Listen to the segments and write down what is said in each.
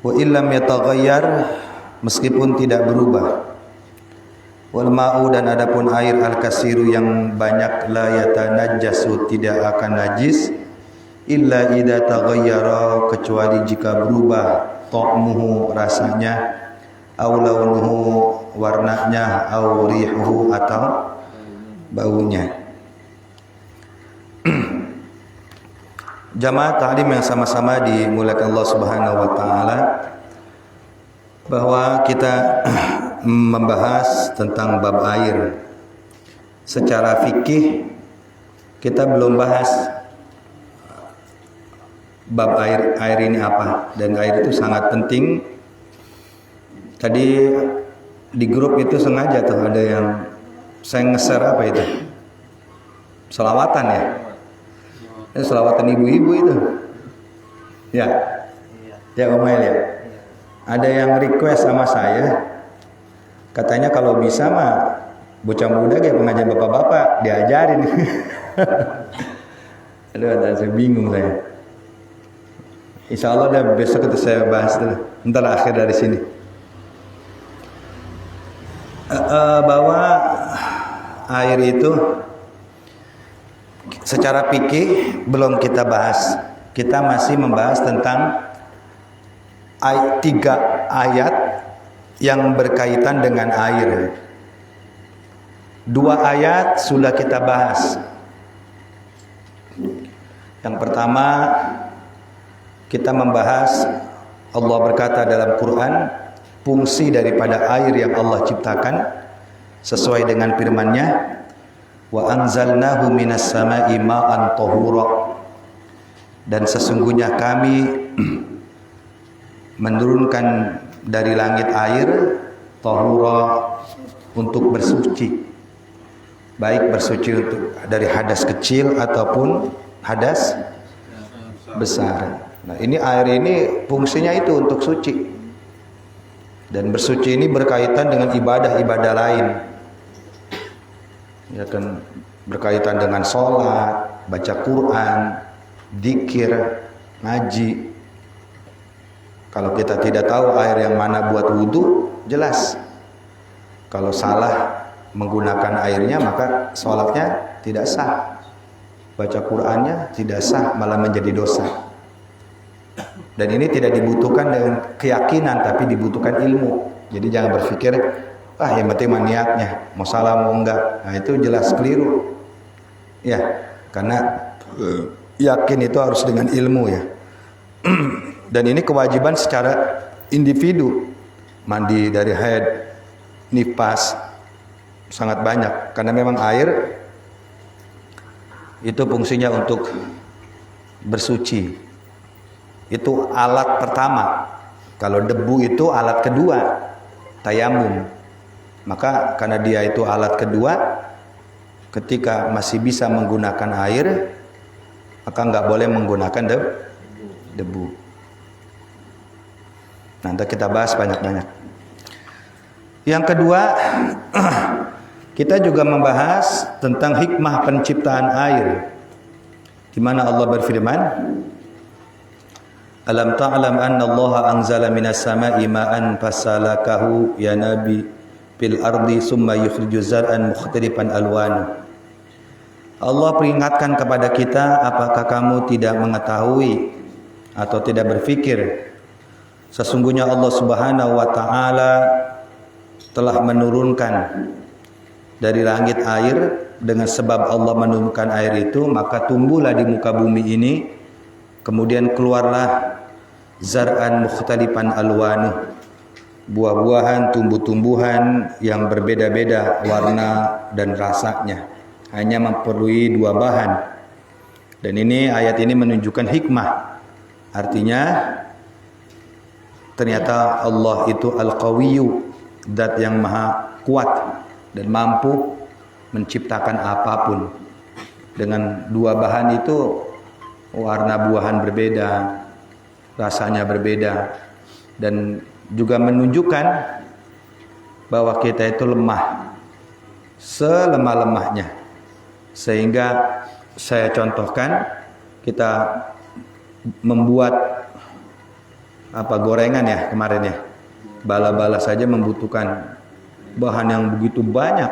Wa illam yataghayyar, meskipun tidak berubah. Wal ma'u, dan adapun air al-kasiru yang banyak, la yatanajjasu, tidak akan najis, illa idza taghayyara, kecuali jika berubah, ta'muhu, rasanya, aw launuhu, warnanya, aw rihuhu, atau baunya. Jamaah ta'lim yang sama-sama dimuliakan Allah Subhanahu wa taala, bahwa kita membahas tentang bab air. Secara fikih kita belum bahas bab air ini apa, dan air itu sangat penting. Tadi di grup itu sengaja tuh ada yang saya nge-share apa itu? Selawatan ya? Selawatan ibu-ibu itu. Ya. Ya Umail ya. Ada yang request sama saya, katanya kalau bisa mah bocah muda kayak pengajian bapak-bapak diajarin. Aduh, saya bingung saya. Insya Allah dah besok itu saya bahas dulu. Ntar akhir dari sini. Bahwa air itu secara fikih belum kita bahas. Kita masih membahas tentang 3 ayat yang berkaitan dengan air. 2 ayat sudah kita bahas. Yang pertama, kita membahas Allah berkata dalam Quran, fungsi daripada air yang Allah ciptakan sesuai dengan firman-Nya, wa anzalnahu minas sama'i ma'an tahura, dan sesungguhnya kami menurunkan dari langit air tahura, untuk bersuci, baik bersuci untuk dari hadas kecil ataupun hadas besar. Nah, ini air ini fungsinya itu untuk suci. Dan bersuci ini berkaitan dengan ibadah-ibadah lain. Ya kan, berkaitan dengan sholat, baca Quran, dzikir, ngaji. Kalau kita tidak tahu air yang mana buat wudhu, jelas. Kalau salah menggunakan airnya, maka sholatnya tidak sah. Baca Qurannya tidak sah, malah menjadi dosa. Dan ini tidak dibutuhkan dengan keyakinan, tapi dibutuhkan ilmu. Jadi jangan berpikir, yang penting niatnya, mau salah mau enggak. Nah, itu jelas keliru. Ya, karena yakin itu harus dengan ilmu ya. Dan ini kewajiban secara individu. Mandi dari haid, nifas, sangat banyak. Karena memang air itu fungsinya untuk bersuci. Itu alat pertama. Kalau debu itu alat kedua, tayamum. Maka karena dia itu alat kedua, ketika masih bisa menggunakan air, maka nggak boleh menggunakan debu. Nanti kita bahas banyak-banyak. Yang kedua, kita juga membahas tentang hikmah penciptaan air. Di mana Allah berfirman, alam ta'lam anna Allah anzala minas sama'i ma'an fasalakahu ya nabi fil ardi summa yukhriju zar'an mukhtalifan alwanu. Allah peringatkan kepada kita, apakah kamu tidak mengetahui atau tidak berpikir, sesungguhnya Allah Subhanahu wa taala telah menurunkan dari langit air. Dengan sebab Allah menurunkan air itu, maka tumbuhlah di muka bumi ini, kemudian keluarlah zar'an mukhtalifan alwanu, buah-buahan, tumbuh-tumbuhan yang berbeda-beda warna dan rasanya, hanya memerlukan 2 bahan. Dan ini ayat ini menunjukkan hikmah. Artinya ternyata Allah itu al-qawiyyu, zat yang maha kuat dan mampu menciptakan apapun. Dengan 2 bahan itu warna buahan berbeda, rasanya berbeda, dan juga menunjukkan bahwa kita itu lemah, selemah-lemahnya. Sehingga saya contohkan, kita membuat apa gorengan ya kemarin ya. Bala-bala saja membutuhkan bahan yang begitu banyak.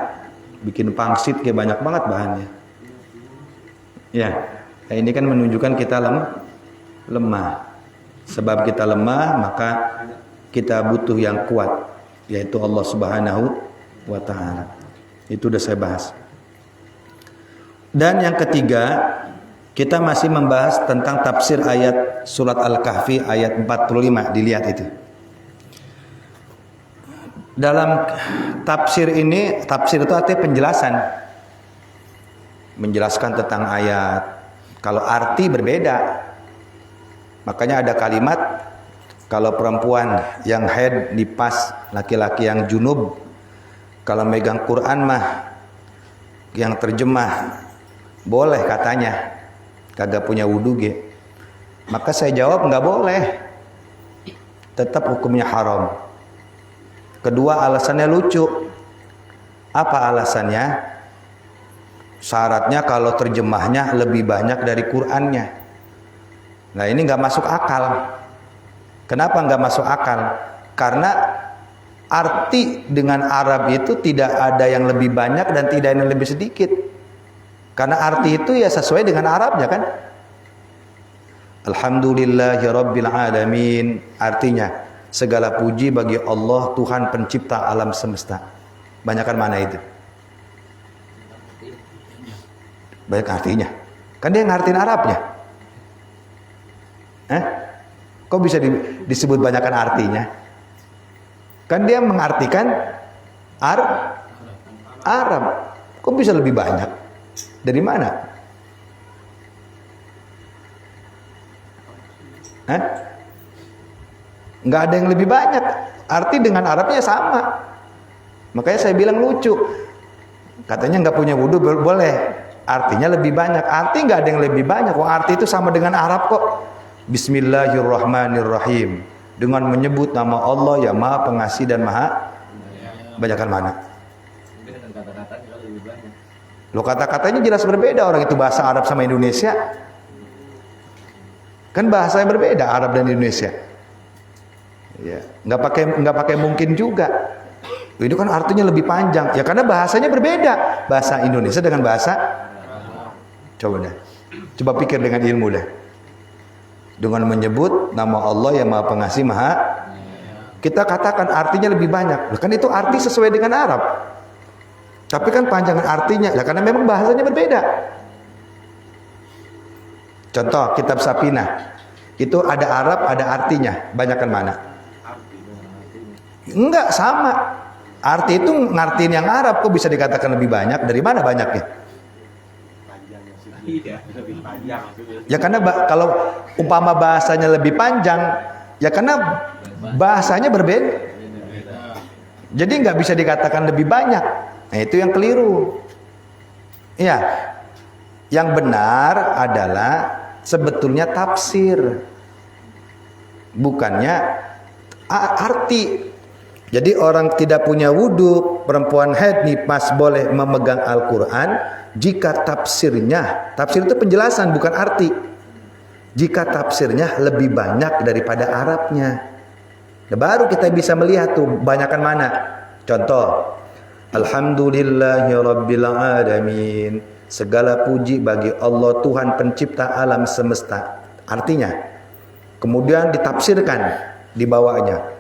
Bikin pangsit kayak banyak banget bahannya. Ya, ini kan menunjukkan kita lemah. Sebab kita lemah, maka kita butuh yang kuat, yaitu Allah Subhanahu wa ta'ala. Itu udah saya bahas. Dan yang ketiga, kita masih membahas tentang tafsir ayat surat Al-Kahfi ayat 45. Dilihat itu. Dalam tafsir ini, tafsir itu artinya penjelasan. Menjelaskan tentang ayat. Kalau arti berbeda. Makanya ada kalimat, kalau perempuan yang haid nipas, laki-laki yang junub, kalau megang Quran mah yang terjemah boleh katanya. Kagak punya wudu ge. Maka saya jawab nggak boleh. Tetap hukumnya haram. Kedua, alasannya lucu. Apa alasannya? Syaratnya kalau terjemahnya lebih banyak dari Qur'annya. Nah, ini nggak masuk akal. Kenapa nggak masuk akal? Karena arti dengan Arab itu tidak ada yang lebih banyak dan tidak ada yang lebih sedikit. Karena arti itu ya sesuai dengan Arabnya kan. Alhamdulillahirabbil alamin. Artinya segala puji bagi Allah Tuhan pencipta alam semesta. Banyakan mana itu? Banyak artinya. Kan dia ngartiin Arabnya. Kok bisa disebut banyakan artinya? Kan dia mengartikan Arab. Kok bisa lebih banyak? Dari mana? Nggak ada yang lebih banyak. Arti dengan Arabnya sama. Makanya saya bilang lucu. Katanya nggak punya wudu boleh. Artinya lebih banyak. Arti nggak ada yang lebih banyak. Wah, arti itu sama dengan Arab kok. Bismillahirrahmanirrahim. Dengan menyebut nama Allah yang Maha Pengasih dan Maha. Banyakan mana? Lo kata-katanya jelas berbeda. Orang itu bahasa Arab sama Indonesia. Kan bahasanya berbeda Arab dan Indonesia. Ya, nggak pakai mungkin juga. Ini kan artinya lebih panjang. Ya karena bahasanya berbeda. Bahasa Indonesia dengan bahasa. Coba dah. Coba pikir dengan ilmu dah. Dengan menyebut nama Allah yang Maha Pengasih Maha. Kita katakan artinya lebih banyak. Kan itu arti sesuai dengan Arab. Tapi kan panjangan artinya, ya karena memang bahasanya berbeda. Contoh kitab Sapinah, itu ada Arab, ada artinya. Banyakan mana? Enggak, sama. Arti itu ngartiin yang Arab, kok bisa dikatakan lebih banyak? Dari mana banyaknya? Ya karena kalau umpama bahasanya lebih panjang, ya karena bahasanya berbeda. Jadi nggak bisa dikatakan lebih banyak. Nah, itu yang keliru. Iya. Yang benar adalah sebetulnya tafsir. Bukannya arti. Jadi orang tidak punya wudu, perempuan haid nipas boleh memegang Al-Quran jika tafsirnya, tafsir itu penjelasan bukan arti. Jika tafsirnya lebih banyak daripada Arabnya. Nah, baru kita bisa melihat tuh banyakan mana. Contoh, Alhamdulillahirabbil alamin. Segala puji bagi Allah Tuhan pencipta alam semesta. Artinya, kemudian ditafsirkan di bawahnya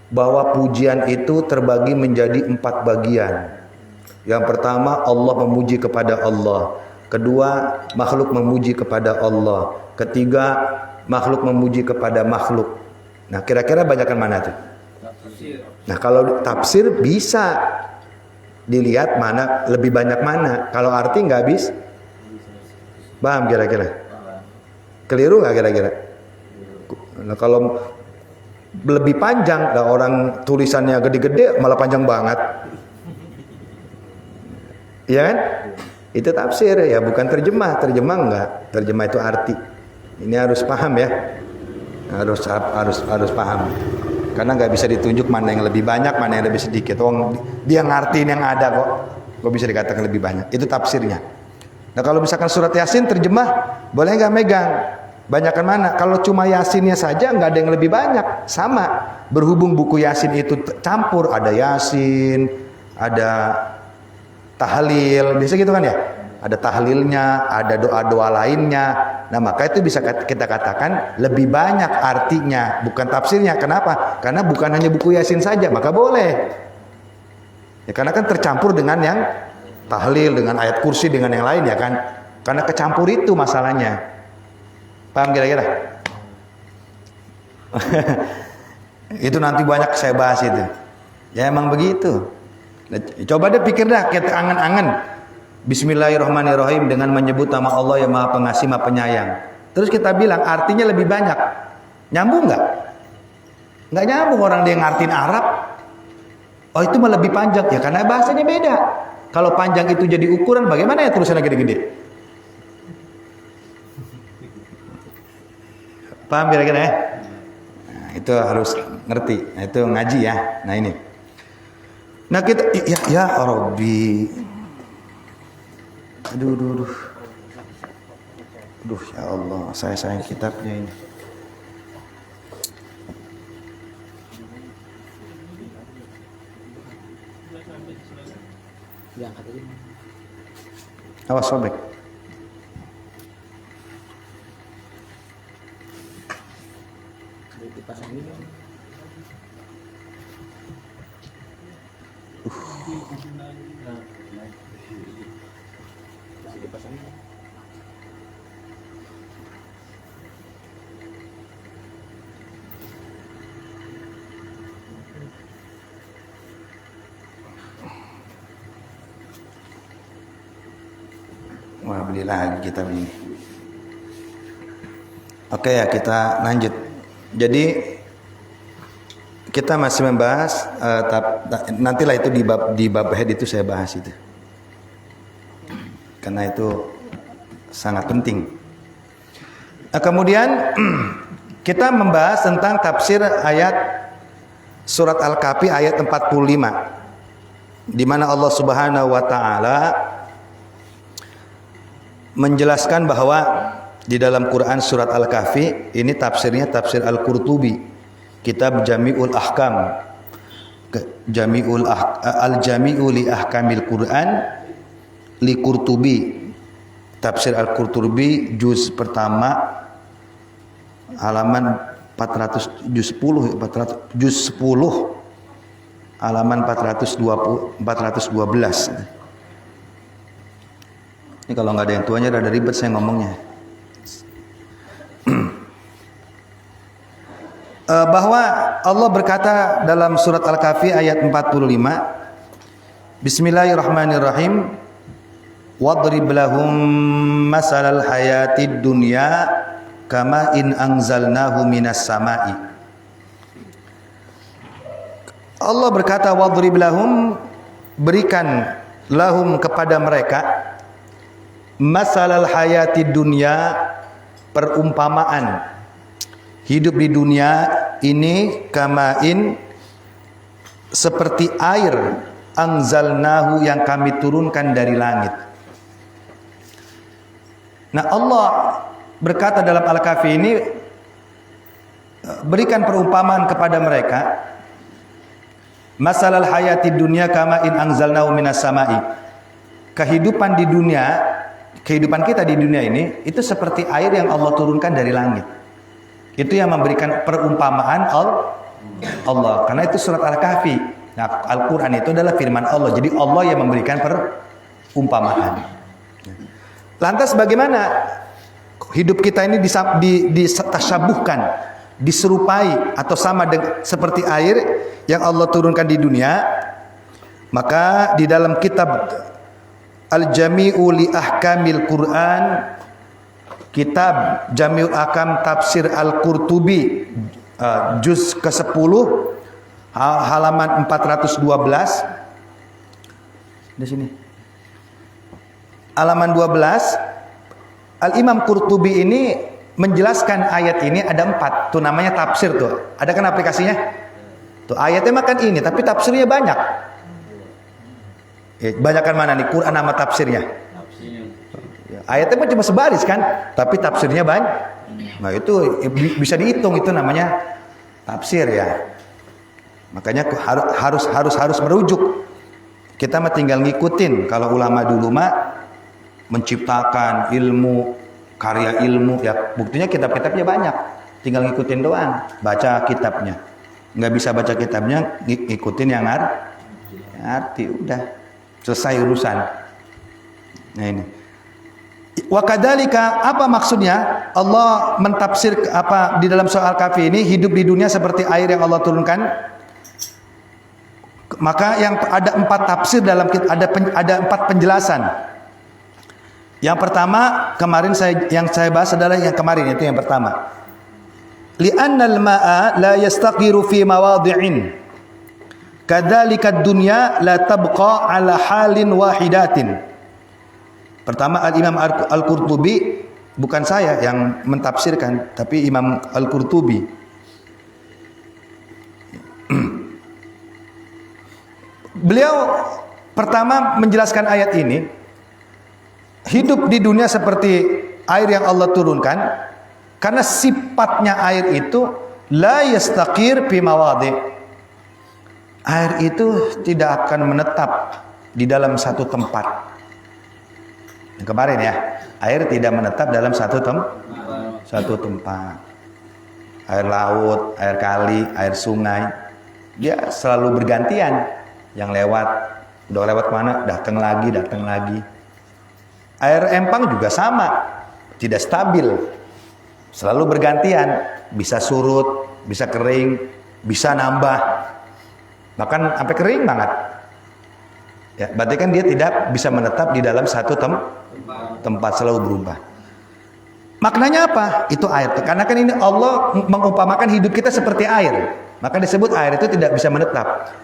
bahwa pujian itu terbagi menjadi 4 bagian. Yang pertama, Allah memuji kepada Allah. Kedua, makhluk memuji kepada Allah. Ketiga, makhluk memuji kepada makhluk. Nah, kira-kira banyakan mana tuh? Nah, kalau tafsir bisa dilihat mana lebih banyak mana. Kalau arti nggak habis. Paham kira-kira? Keliru nggak kira-kira? Nah, kalau lebih panjang, nah orang tulisannya gede-gede malah panjang banget. Iya kan? Itu tafsir ya, bukan terjemah. Terjemah enggak. Terjemah itu arti. Ini harus paham ya. Harus paham. Karena nggak bisa ditunjuk mana yang lebih banyak, mana yang lebih sedikit. Dia ngartiin yang ada kok bisa dikatakan lebih banyak. Itu tafsirnya. Nah kalau misalkan surat Yasin terjemah, boleh nggak megang? Banyakan mana? Kalau cuma Yasinnya saja nggak ada yang lebih banyak. Sama. Berhubung buku Yasin itu campur, ada Yasin, ada tahlil, biasa gitu kan ya? Ada tahlilnya, ada doa-doa lainnya. Nah, maka itu bisa kita katakan lebih banyak artinya, bukan tafsirnya. Kenapa? Karena bukan hanya buku Yasin saja, maka boleh. Ya, karena kan tercampur dengan yang tahlil, dengan ayat kursi, dengan yang lain ya kan. Karena kecampur itu masalahnya. Paham kira-kira? Itu nanti banyak saya bahas itu. Ya emang begitu. Coba deh pikir dah, kita angan-angan. Bismillahirrahmanirrahim dengan menyebut nama Allah yang Maha Pengasih, Maha Penyayang. Terus kita bilang artinya lebih banyak. Nyambung nggak? Nggak nyambung, orang dia ngartiin Arab. Oh itu mah lebih panjang ya karena bahasanya beda. Kalau panjang itu jadi ukuran, bagaimana ya tulisannya gede-gede? Paham kira-kira ya? Nah, itu harus ngerti. Nah, itu ngaji ya. Nah ini. Nah kita ya Rabbi. Aduh. Aduh ya Allah, saya sayang kitabnya ini. Awas sobek. Wah, beli lagi kitab ini. Oke ya, kita lanjut. Jadi kita masih membahas nantilah itu di bab head itu saya bahas itu. Karena itu sangat penting. Nah, kemudian kita membahas tentang tafsir ayat surat Al-Kahfi ayat 45. Di mana Allah Subhanahu wa taala menjelaskan bahwa di dalam Quran surat Al-Kahfi ini tafsirnya tafsir Al-Qurtubi, kitab Jami'ul Ahkam, Al-Jami'u li Ahkamil Quran li Qurtubi, tafsir Al-Qurtubi juz pertama halaman 400 juz 10 halaman 412. Ini kalau nggak ada yang tuanya rada ribet saya ngomongnya. Bahwa Allah berkata dalam surat Al-Kahfi ayat 45, Bismillahirrahmanirrahim, wadrib lahum masalal hayatid dunya kama in anzalnahu minas sama'i. Allah berkata wadrib lahum, berikan lahum kepada mereka masalal hayatid dunya, perumpamaan hidup di dunia ini, kamain, seperti air, anzalnahu, yang kami turunkan dari langit. Nah Allah berkata dalam Al-Kahfi ini, berikan perumpamaan kepada mereka masalal hayatid dunya kamain anzalnahu minas sama'i. Kehidupan di dunia, kehidupan kita di dunia ini itu seperti air yang Allah turunkan dari langit. Itu yang memberikan perumpamaan Allah. Karena itu surat Al-Kahfi. Nah, Al-Quran itu adalah firman Allah. Jadi Allah yang memberikan perumpamaan. Lantas bagaimana hidup kita ini ditasyabuhkan, diserupai atau sama dengan seperti air yang Allah turunkan di dunia? Maka di dalam kitab Al-Jami'u li Ahkamil Quran, kitab Jami'ul Ahkam tafsir Al-Qurtubi, juz ke-10 halaman 412. Di sini. Halaman 12, Al-Imam Qurtubi ini menjelaskan ayat ini ada 4. Tuh namanya tafsir tuh. Ada kan aplikasinya? Tuh ayatnya makan ini, tapi tafsirnya banyak. Banyakan mana nih Quran nama tafsirnya? Ayatnya cuma sebaris kan, tapi tafsirnya Nah itu bisa dihitung, itu namanya tafsir ya. Makanya harus merujuk. Kita mah tinggal ngikutin. Kalau ulama dulu mah menciptakan ilmu, karya ilmu ya, buktinya kitab-kitabnya banyak. Tinggal ngikutin doang, baca kitabnya. Nggak bisa baca kitabnya, ngikutin yang arti, udah selesai urusan. Nah ini. Wa kadzalika, apa maksudnya? Allah mentafsir apa di dalam soal Kahfi ini, hidup di dunia seperti air yang Allah turunkan. Maka yang ada 4 tafsir dalam ada 4 penjelasan. Yang pertama kemarin yang saya bahas adalah yang kemarin, itu yang pertama. Li'annal ma'a la yastaqiru fi mawadhi'in. Kadzalika ad-dunya la tabqa 'ala halin wahidatin. Pertama Imam Al-Qurtubi, bukan saya yang mentafsirkan, tapi Imam Al-Qurtubi. Beliau pertama menjelaskan ayat ini, hidup di dunia seperti air yang Allah turunkan, karena sifatnya air itu la yastaqir fi mawadhi. Air itu tidak akan menetap di dalam satu tempat. Yang kemarin ya, air tidak menetap dalam satu tempat. Air laut, air kali, air sungai, dia selalu bergantian. Yang lewat, udah lewat mana, datang lagi. Air empang juga sama, tidak stabil, selalu bergantian, bisa surut, bisa kering, bisa nambah, bahkan sampai kering banget. Ya, berarti kan dia tidak bisa menetap di dalam satu tempat, selalu berubah. Maknanya apa? Itu air. Karena kan ini Allah mengumpamakan hidup kita seperti air, maka disebut air itu tidak bisa menetap.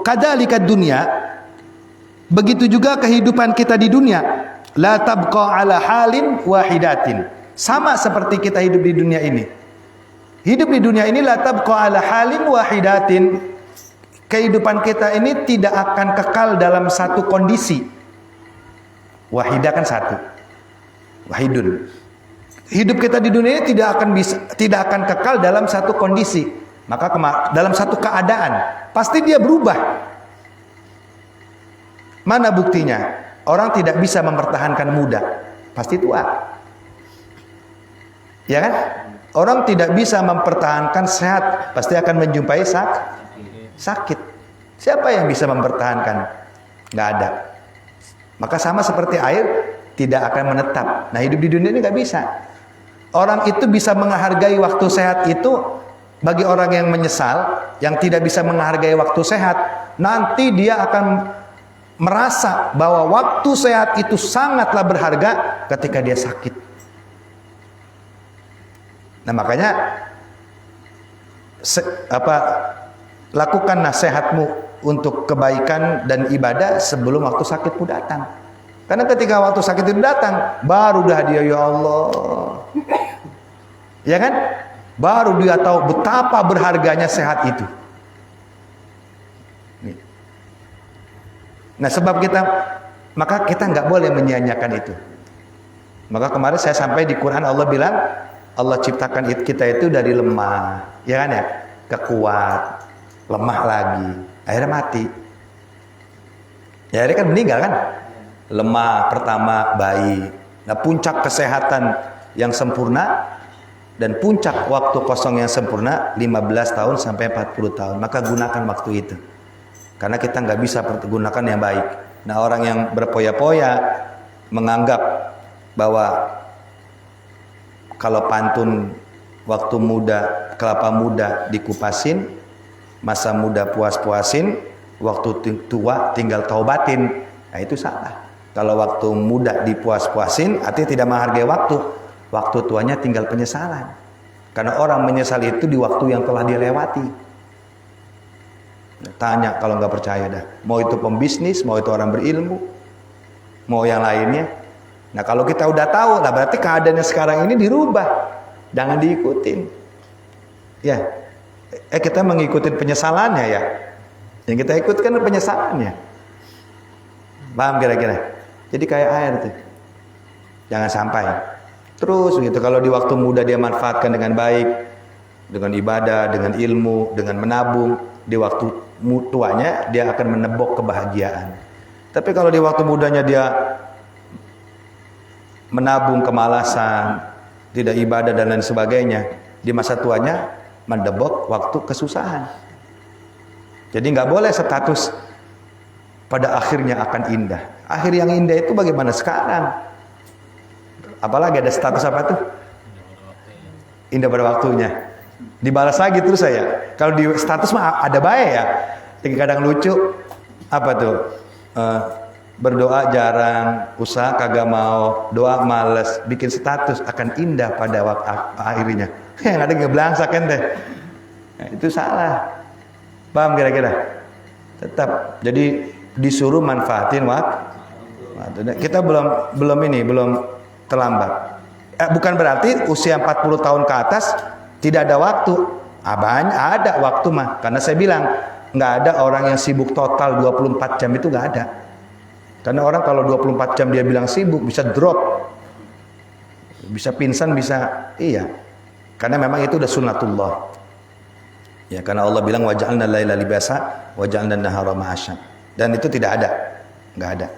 Kadzalika dunya, begitu juga kehidupan kita di dunia, la tabqa ala halin wahidatin. Sama seperti kita hidup di dunia ini. Hidup di dunia ini la tabqa ala halin wahidatin. Kehidupan kita ini tidak akan kekal dalam satu kondisi. Wahidah kan satu. Wahidun. Hidup kita di dunia ini tidak akan kekal dalam satu kondisi. Maka dalam satu keadaan pasti dia berubah. Mana buktinya? Orang tidak bisa mempertahankan muda, pasti tua. Ya kan? Orang tidak bisa mempertahankan sehat, pasti akan menjumpai sakit. Siapa yang bisa mempertahankan? Nggak ada. Maka sama seperti air, tidak akan menetap. Nah, hidup di dunia ini nggak bisa. Orang itu bisa menghargai waktu sehat itu. Bagi orang yang menyesal, yang tidak bisa menghargai waktu sehat, nanti dia akan merasa bahwa waktu sehat itu sangatlah berharga ketika dia sakit. Nah, makanya lakukan nasihatmu untuk kebaikan dan ibadah sebelum waktu sakitmu datang. Karena ketika waktu sakit itu datang, baru dah dia, ya Allah, ya kan? Baru dia tahu betapa berharganya sehat itu. Nah, sebab maka kita nggak boleh menyia-nyiakan itu. Maka kemarin saya sampai di Quran Allah bilang, Allah ciptakan kita itu dari lemah, ya kan ya, kekuat, lemah lagi, akhirnya mati. Ya, akhirnya kan meninggal kan? Lemah pertama bayi. Nah, puncak kesehatan yang sempurna dan puncak waktu kosong yang sempurna 15 tahun sampai 40 tahun. Maka gunakan waktu itu. Karena kita nggak bisa gunakan yang baik. Nah, orang yang berpoya-poya menganggap bahwa kalau pantun waktu muda, kelapa muda dikupasin, masa muda puas-puasin, waktu tua tinggal taubatin. Nah, itu salah. Kalau waktu muda dipuas-puasin, artinya tidak menghargai waktu. Waktu tuanya tinggal penyesalan. Karena orang menyesal itu di waktu yang telah dia lewati. Tanya kalau nggak percaya dah. Mau itu pembisnis, mau itu orang berilmu, mau yang lainnya. Nah, kalau kita udah tahu, lah berarti keadaannya sekarang ini dirubah. Jangan diikutin. Ya, kita mengikuti penyesalannya ya. Yang kita ikutkan penyesalannya. Paham kira-kira? Jadi kayak air tuh. Jangan sampai. Terus gitu. Kalau di waktu muda dia manfaatkan dengan baik, dengan ibadah, dengan ilmu, dengan menabung, di waktu tuanya dia akan menebok kebahagiaan. Tapi kalau di waktu mudanya dia menabung kemalasan, tidak ibadah dan lain sebagainya, di masa tuanya mendebok waktu kesusahan. Jadi nggak boleh status pada akhirnya akan indah. Akhir yang indah itu bagaimana sekarang? Apalagi ada status apa tuh? Indah pada waktunya. Dibalas lagi terus saya. Kalau di status mah ada baik ya. Yang kadang lucu apa tuh? Berdoa jarang, usaha kagak mau, doa males, bikin status akan indah pada waktu akhirnya. Yang ada ngebelangsak kan deh. Nah, itu salah. Paham kira-kira? Tetap. Jadi disuruh manfaatin waktu. Kita belum terlambat. Bukan berarti usia 40 tahun ke atas tidak ada waktu. Ada waktu mah. Karena saya bilang nggak ada orang yang sibuk total 24 jam itu nggak ada. Karena orang kalau 24 jam dia bilang sibuk bisa drop, bisa pingsan, bisa iya. Karena memang itu udah sunnatullah. Ya, karena Allah bilang waja'alna laila libasa waja'alna nahara ma'asya. Dan itu tidak ada, nggak ada.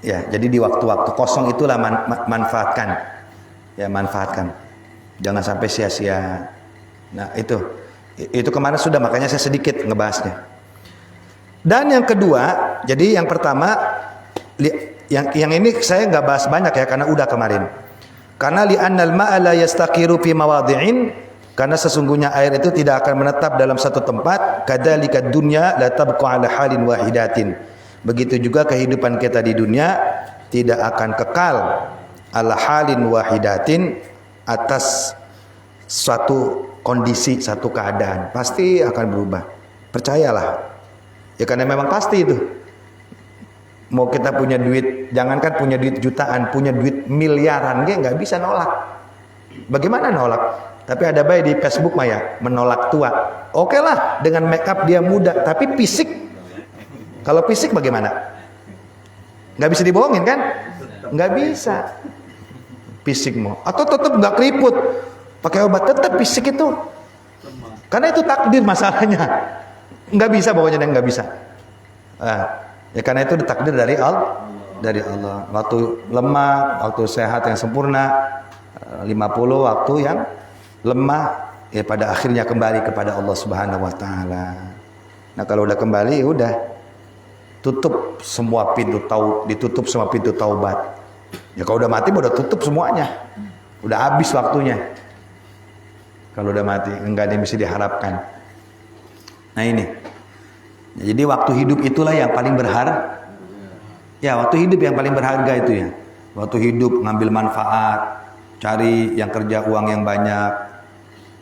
Ya, jadi di waktu-waktu kosong itulah manfaatkan. Ya, manfaatkan. Jangan sampai sia-sia. Nah, itu kemarin sudah, makanya saya sedikit ngebahasnya. Dan yang kedua, jadi yang pertama, yang ini saya nggak bahas banyak ya karena udah kemarin. Karena li'annal ma'a la yastaqiru fi mawadhi'in, karena sesungguhnya air itu tidak akan menetap dalam satu tempat. Kadzalika dunya la tabqa ala halin wahidatin. Begitu juga kehidupan kita di dunia tidak akan kekal ala halin wahidatin, atas suatu kondisi, satu keadaan. Pasti akan berubah. Percayalah. Ya karena memang pasti itu. Mau kita punya duit, jangankan punya duit jutaan, punya duit miliaran, dia nggak bisa nolak. Bagaimana nolak? Tapi ada baik di Facebook mah ya, menolak tua. Oke lah, dengan make up dia muda, tapi fisik. Kalau fisik bagaimana? Nggak bisa dibohongin kan? Nggak bisa. Fisik mau. Atau tetap nggak keriput, pakai obat, tetap fisik itu. Karena itu takdir masalahnya. Nggak bisa pokoknya, nggak bisa. Ya karena itu takdir dari Allah. Waktu lemah, waktu sehat yang sempurna, 50 waktu yang lemah, ya pada akhirnya kembali kepada Allah Subhanahu wa taala. Nah, kalau udah kembali udah tutup semua pintu ditutup semua pintu taubat. Ya kalau udah mati udah tutup semuanya. Udah habis waktunya. Kalau udah mati enggak ada yang bisa diharapkan. Nah ini. Jadi waktu hidup itulah yang paling berharga. Ya, waktu hidup yang paling berharga itu ya. Waktu hidup ngambil manfaat, cari yang kerja uang yang banyak,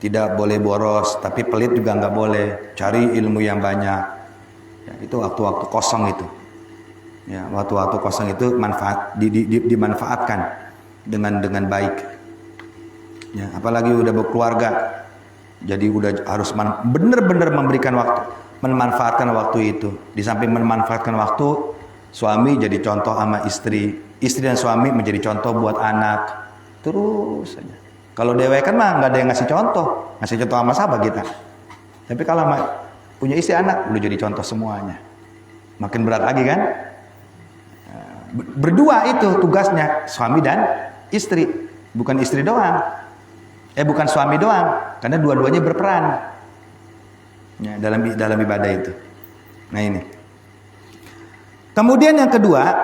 tidak boleh boros, tapi pelit juga nggak boleh. Cari ilmu yang banyak. Ya, itu waktu-waktu kosong itu. Ya, waktu-waktu kosong itu dimanfaatkan dengan baik. Ya, apalagi udah berkeluarga, jadi udah harus benar-benar memberikan waktu, memanfaatkan waktu itu. Di samping memanfaatkan waktu, suami jadi contoh sama istri dan suami menjadi contoh buat anak. Terus saja. Kalau dewek kan mah nggak ada yang ngasih contoh sama sahabat kita. Tapi kalau punya istri anak, udah jadi contoh semuanya. Makin berat lagi kan? Berdua itu tugasnya, suami dan istri, bukan istri doang. Bukan suami doang, karena dua-duanya berperan ya, dalam ibadah itu. Nah ini. Kemudian yang kedua,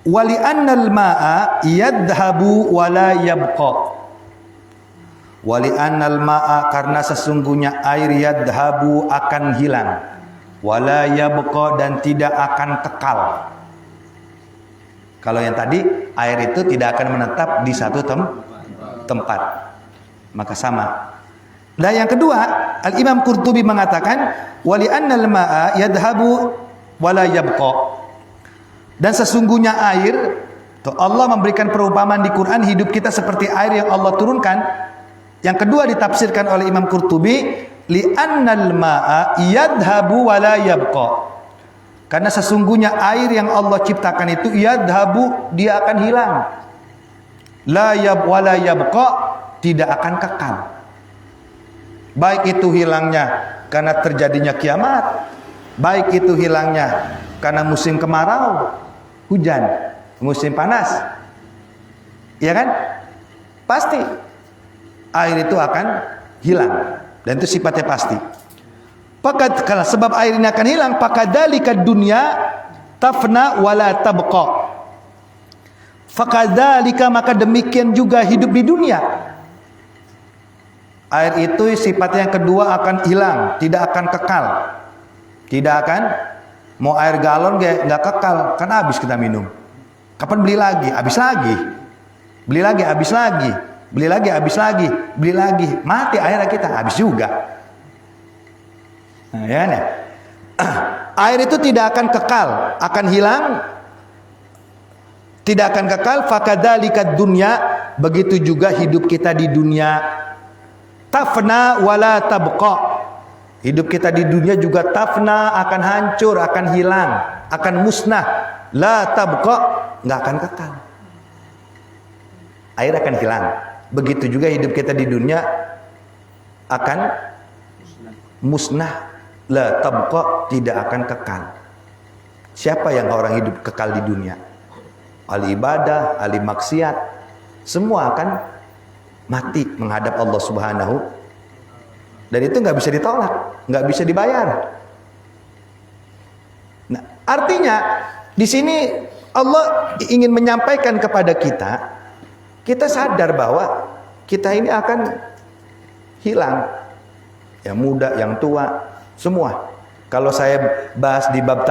wali annal ma'a yadhabu wala yabqa. Wali annal ma'a, karena sesungguhnya air yadhabu akan hilang, wala yabqa, dan tidak akan kekal. Kalau yang tadi air itu tidak akan menetap di satu tempat, maka sama. Dan yang kedua, Al-Imam Qurtubi mengatakan wali annal ma'a yadhabu wala yabqa. Dan sesungguhnya air, Allah memberikan perumpamaan di Quran, hidup kita seperti air yang Allah turunkan. Yang kedua ditafsirkan oleh Imam Qurtubi, li annal ma'a yadhabu wala yabqa. Karena sesungguhnya air yang Allah ciptakan itu yadhabu, dia akan hilang. wala yabqa, tidak akan kekal. Baik itu hilangnya karena terjadinya kiamat, baik itu hilangnya karena musim kemarau, hujan, musim panas. Ya kan? Pasti air itu akan hilang, dan itu sifatnya pasti. Kalau sebab air ini akan hilang, fakadzalika dunya tafna wala tabqa. Fakadzalika, maka demikian juga hidup di dunia. Air itu sifatnya yang kedua akan hilang, tidak akan kekal. Tidak akan, mau air galon nggak kekal, kan habis kita minum. Kapan beli lagi? Habis lagi. Beli lagi, habis lagi. Beli lagi, habis lagi. Beli lagi, mati airnya kita, habis juga. Nah, ya, ya. Air itu tidak akan kekal, akan hilang, tidak akan kekal. Fakadzalika dunya, begitu juga hidup kita di dunia. Tafna wala tabqa. Hidup kita di dunia juga tafna, akan hancur, akan hilang, akan musnah. La tabqa, nggak akan kekal. Air akan hilang. Begitu juga hidup kita di dunia akan musnah. La tabqa, tidak akan kekal. Siapa yang orang hidup kekal di dunia? Ahli ibadah, ahli maksiat, semua akan mati menghadap Allah Subhanahu. Dan itu nggak bisa ditolak, nggak bisa dibayar. Nah, artinya di sini Allah ingin menyampaikan kepada kita, kita sadar bahwa kita ini akan hilang, yang muda, yang tua, semua. Kalau saya bahas di bab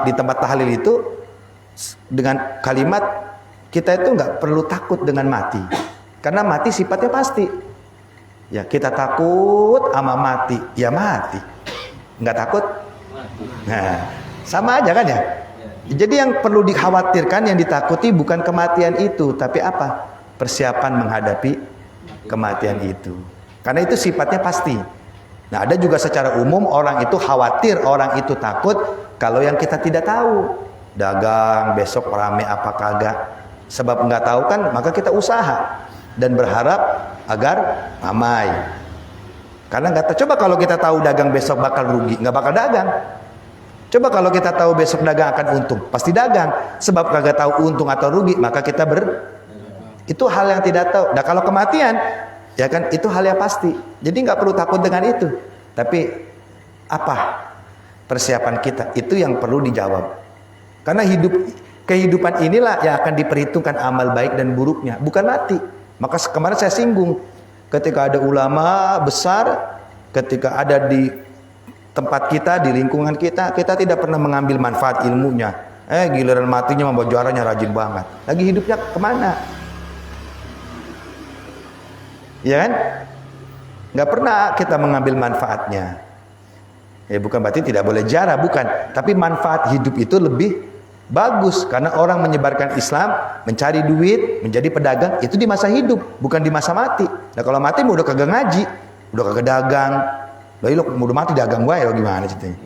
di tempat tahlil itu dengan kalimat, kita itu nggak perlu takut dengan mati, karena mati sifatnya pasti. Ya, kita takut sama mati, ya mati. Nggak takut? Nah, sama aja kan ya. Jadi yang perlu dikhawatirkan, yang ditakuti bukan kematian itu, tapi apa? Persiapan menghadapi kematian itu. Karena itu sifatnya pasti. Nah, ada juga secara umum orang itu khawatir, orang itu takut kalau yang kita tidak tahu. Dagang besok rame apa kagak. Sebab nggak tahu kan, maka kita usaha dan berharap agar ramai. Karena nggak tahu. Coba kalau kita tahu dagang besok bakal rugi, nggak bakal dagang. Coba kalau kita tahu besok dagang akan untung, pasti dagang. Sebab kagak tahu untung atau rugi, maka kita itu hal yang tidak tahu. Nah, kalau kematian, ya kan, itu hal yang pasti. Jadi nggak perlu takut dengan itu. Tapi apa persiapan kita? Itu yang perlu dijawab. Karena kehidupan inilah yang akan diperhitungkan amal baik dan buruknya, bukan mati. Maka kemarin saya singgung, ketika ada ulama besar, ketika ada di tempat kita, di lingkungan kita, kita tidak pernah mengambil manfaat ilmunya. Giliran matinya membawa juaranya rajin banget. Lagi hidupnya kemana? Ya kan? Nggak pernah kita mengambil manfaatnya. Ya bukan berarti tidak boleh ziarah, bukan. Tapi manfaat hidup itu lebih bagus. Karena orang menyebarkan Islam, mencari duit, menjadi pedagang, itu di masa hidup, bukan di masa mati. Nah kalau mati udah kagak ngaji, udah kagak dagang. Lalu udah mati dagang gue ya gimana ceritanya?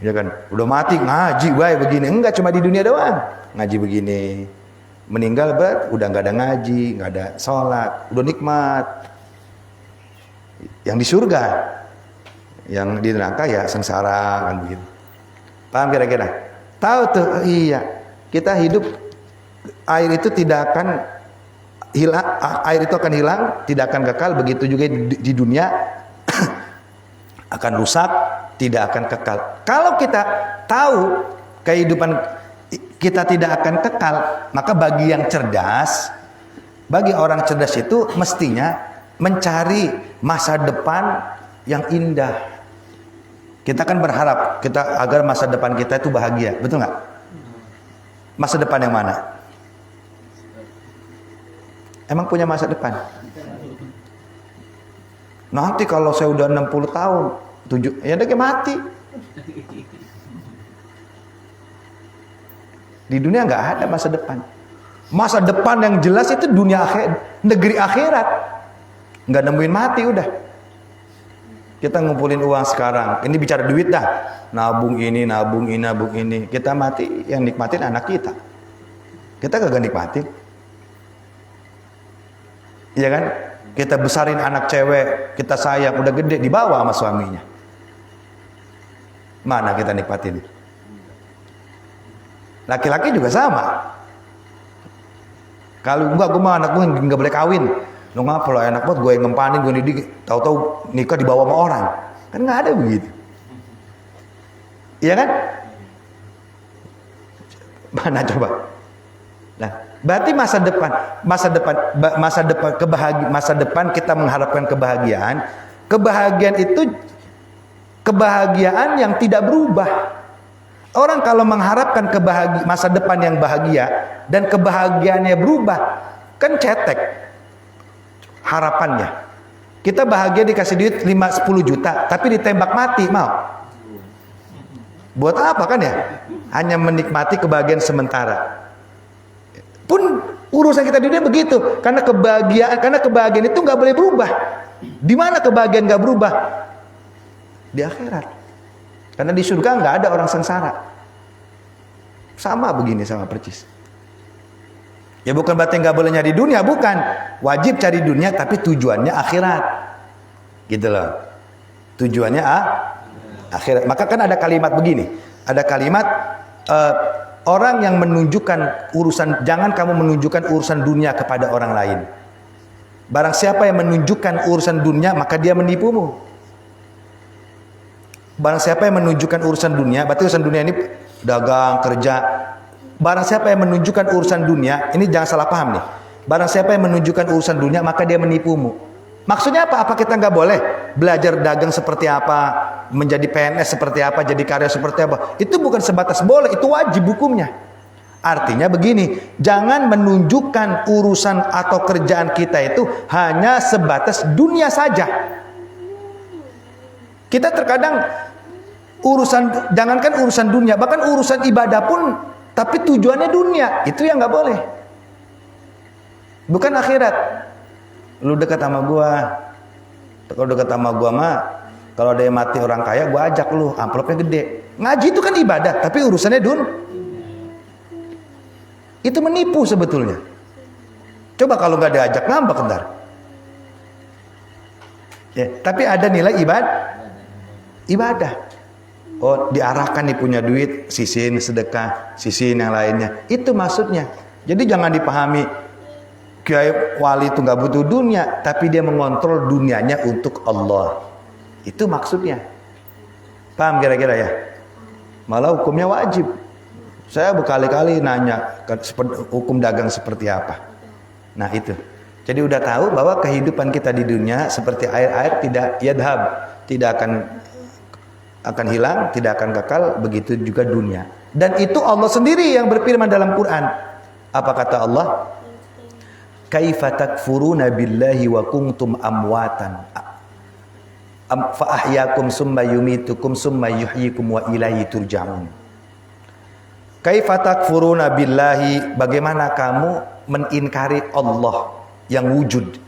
Ya kan? Udah mati ngaji gue begini. Enggak, cuma di dunia doang. Ngaji begini. Meninggal udah nggak ada ngaji, nggak ada sholat, udah nikmat. Yang di surga, yang di neraka ya sengsara kan begitu. Paham kira-kira? Tahu tuh, iya. Kita hidup, air itu tidak akan hilang, air itu akan hilang, tidak akan kekal. Begitu juga di dunia akan rusak, tidak akan kekal. Kalau kita tahu kehidupan kita tidak akan kekal, maka bagi yang cerdas, bagi orang cerdas itu mestinya mencari masa depan yang indah. Kita kan berharap agar masa depan kita itu bahagia, betul nggak? Masa depan yang mana? Emang punya masa depan? Nanti kalau saya udah 60 tahun, ya udah kayak mati. Di dunia nggak ada masa depan. Masa depan yang jelas itu dunia akhirat, negeri akhirat. Nggak nemuin mati udah. Kita ngumpulin uang sekarang. Ini bicara duit dah. Nabung ini, nabung ini, nabung ini. Kita mati, yang nikmatin anak kita. Kita kagak nikmatin. Iya kan? Kita besarin anak cewek, kita sayang, udah gede dibawa sama suaminya. Mana kita nikmatin? Laki-laki juga sama. Kalau enggak, gue mah anak gue nggak boleh kawin. Lo ngapa lo enak banget gue yang ngempanin, gue didik, tahu-tahu nikah dibawa sama orang. Kan nggak ada begitu. Iya kan? Mana coba? Nah, berarti masa depan kita mengharapkan kebahagiaan. Kebahagiaan itu kebahagiaan yang tidak berubah. Orang kalau mengharapkan masa depan yang bahagia dan kebahagiaannya berubah, kan cetek harapannya. Kita bahagia dikasih duit 5-10 juta, tapi ditembak mati, mau? Buat apa kan ya? Hanya menikmati kebahagiaan sementara. Pun urusan kita di dunia begitu, karena kebahagiaan itu nggak boleh berubah. Di mana kebahagiaan nggak berubah? Di akhirat. Karena di surga nggak ada orang sengsara. Sama begini, sama percis. Ya bukan berarti nggak boleh nyari dunia, bukan. Wajib cari dunia, tapi tujuannya akhirat. Gitu loh. Tujuannya akhirat. Maka kan ada kalimat begini. Ada kalimat orang yang menunjukkan urusan, jangan kamu menunjukkan urusan dunia kepada orang lain. Barang siapa yang menunjukkan urusan dunia, maka dia menipumu. Barang siapa yang menunjukkan urusan dunia, berarti urusan dunia ini dagang, kerja. Barang siapa yang menunjukkan urusan dunia, ini jangan salah paham nih. Barang siapa yang menunjukkan urusan dunia, maka dia menipumu. Maksudnya apa? Apa kita nggak boleh belajar dagang seperti apa, menjadi PNS seperti apa, jadi karya seperti apa? Itu bukan sebatas boleh, itu wajib hukumnya. Artinya begini, jangan menunjukkan urusan atau kerjaan kita itu hanya sebatas dunia saja. Kita terkadang jangankan urusan dunia, bahkan urusan ibadah pun, tapi tujuannya dunia, itu yang nggak boleh. Bukan akhirat. Lu dekat sama gua, kalau dekat sama gua mah, kalau ada yang mati orang kaya, gua ajak lu, amplopnya gede. Ngaji itu kan ibadah, tapi urusannya itu menipu sebetulnya. Coba kalau nggak diajak, ngambek ntar. Ya, tapi ada nilai ibadah. Oh, diarahkan nih punya duit, sisihin sedekah, sisihin yang lainnya. Itu maksudnya. Jadi jangan dipahami kiai wali itu nggak butuh dunia, tapi dia mengontrol dunianya untuk Allah. Itu maksudnya. Paham kira-kira ya? Malah hukumnya wajib. Saya berkali-kali nanya hukum dagang seperti apa. Nah itu. Jadi udah tahu bahwa kehidupan kita di dunia seperti air tidak yadhab, tidak akan hilang, tidak akan kekal, begitu juga dunia. Dan itu Allah sendiri yang berfirman dalam Quran. Apa kata Allah? Kaifa takfuruna billahi wa kuntum amwatan fa ahyakum summa yumitukum summa yuhyikum wa ilaihi turja'un. Kaifa takfuruna billahi, bagaimana kamu mengingkari Allah yang wujud?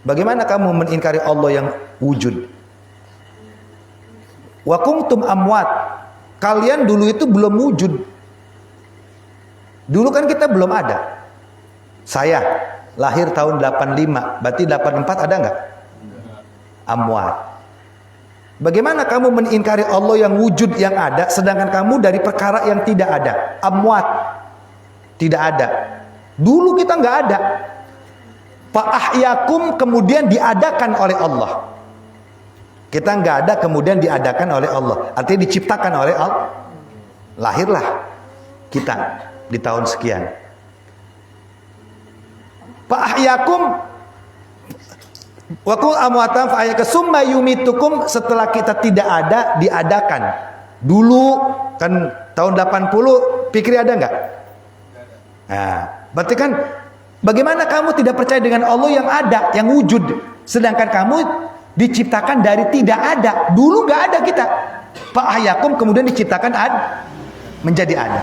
Bagaimana kamu mengingkari Allah yang wujud? Wa kuntum amwat, kalian dulu itu belum wujud. Dulu kan kita belum ada. Saya lahir tahun 85, berarti 84 ada nggak? Amwat. Bagaimana kamu mengingkari Allah yang wujud, yang ada, sedangkan kamu dari perkara yang tidak ada? Amwat, tidak ada. Dulu kita nggak ada. Fa ahyakum, kemudian diadakan oleh Allah. Kita nggak ada, kemudian diadakan oleh Allah. Artinya diciptakan oleh Allah. Lahirlah kita di tahun sekian. Fa ahyakum wa qul amwatan fa ahyakum summa yumitukum, setelah kita tidak ada diadakan. Dulu kan tahun 80, pikir ada nggak? Nah, berarti kan bagaimana kamu tidak percaya dengan Allah yang ada, yang wujud, sedangkan kamu diciptakan dari tidak ada. Dulu nggak ada kita. Fa ahyakum, kemudian diciptakan menjadi ada.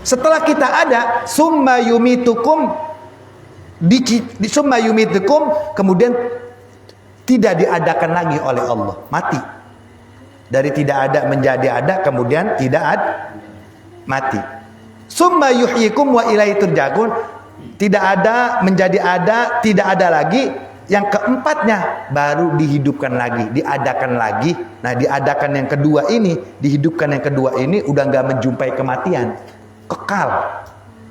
Setelah kita ada, summa yumitukum, summa yumitukum, kemudian tidak diadakan lagi oleh Allah, mati. Dari tidak ada menjadi ada, kemudian tidak ada, mati. Summa yuhyikum wa ilaihi turja'un, tidak ada menjadi ada, tidak ada lagi. Yang keempatnya baru dihidupkan lagi, diadakan lagi. Nah, diadakan yang kedua ini, dihidupkan yang kedua ini udah nggak menjumpai kematian, kekal.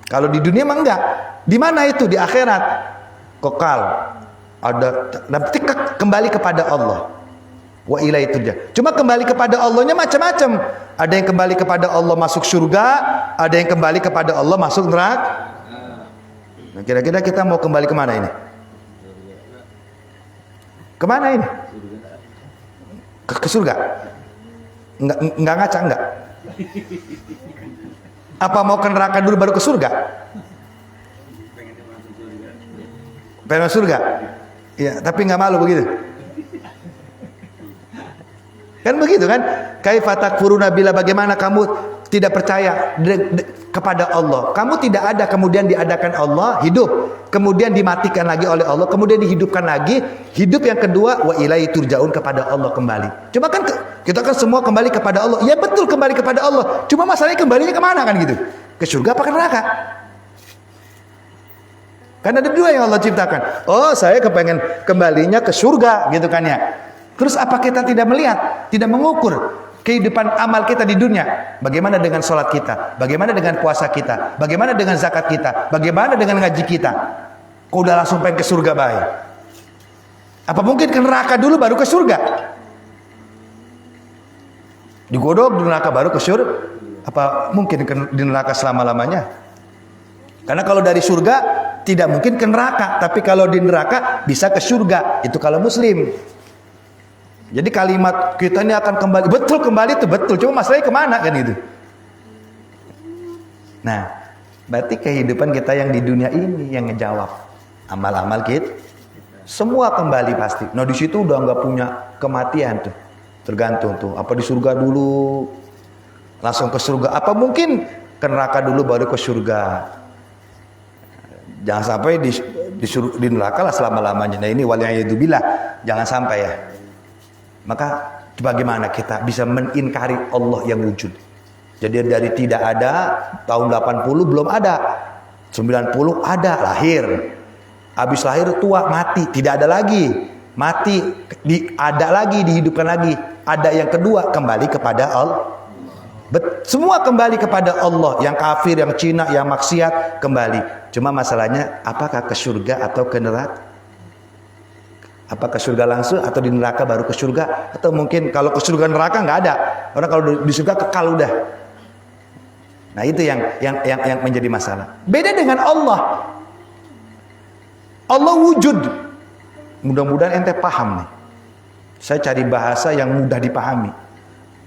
Kalau di dunia mah enggak. Di mana itu? Di akhirat. Kekal. Ada nanti kembali kepada Allah. Wa ilaihi turja. Cuma kembali kepada Allahnya macam-macam. Ada yang kembali kepada Allah masuk surga, ada yang kembali kepada Allah masuk neraka. Nah, kira-kira kita mau kembali kemana ini? Kemana ini? Ke surga? Enggak ngaca enggak? Apa mau ke neraka dulu baru ke surga? Pengen surga? Ya, tapi nggak malu begitu. Kan begitu kan? Kaifa takfuruna bila, bagaimana kamu tidak percaya kepada Allah. Kamu tidak ada, kemudian diadakan Allah, hidup. Kemudian dimatikan lagi oleh Allah, kemudian dihidupkan lagi. Hidup yang kedua, wa ilaihi turja'un, kepada Allah kembali. Cuma kan kita kan semua kembali kepada Allah. Ya betul, kembali kepada Allah. Cuma masalahnya kembalinya kemana kan gitu? Ke surga apa ke neraka? Kan ada dua yang Allah ciptakan. Oh, saya kepengen kembalinya ke surga gitu kan ya. Terus apa kita tidak melihat, tidak mengukur kehidupan amal kita di dunia? Bagaimana dengan sholat kita? Bagaimana dengan puasa kita? Bagaimana dengan zakat kita? Bagaimana dengan ngaji kita? Kok udah langsung pengen ke surga baik? Apa mungkin ke neraka dulu baru ke surga? Digodok di neraka baru ke surga? Apa mungkin di neraka selama-lamanya? Karena kalau dari surga tidak mungkin ke neraka, tapi kalau di neraka bisa ke surga. Itu kalau muslim. Jadi kalimat kita ini akan kembali, betul kembali itu betul, cuma masalahnya kemana kan itu. Nah, berarti kehidupan kita yang di dunia ini yang ngejawab amal-amal kita, semua kembali pasti. Nah di situ udah nggak punya kematian tuh, tergantung tuh. Apa di surga dulu, langsung ke surga? Apa mungkin ke neraka dulu baru ke surga? Jangan sampai di neraka lah selama-lamanya. Nah ini waliyadzubillah, jangan sampai ya. Maka bagaimana kita bisa mengingkari Allah yang wujud? Jadi dari tidak ada, tahun 80 belum ada, 90 ada, lahir. Habis lahir tua, mati, tidak ada lagi. Mati, ada lagi, dihidupkan lagi. Ada yang kedua, kembali kepada Allah. Semua kembali kepada Allah. Yang kafir, yang Cina, yang maksiat, kembali. Cuma masalahnya, apakah ke surga atau ke neraka? Apakah surga langsung atau di neraka baru ke surga? Atau mungkin kalau ke surga neraka nggak ada. Orang kalau di surga kekal udah. Nah itu yang menjadi masalah. Beda dengan Allah. Allah wujud. Mudah-mudahan ente paham nih. Saya cari bahasa yang mudah dipahami.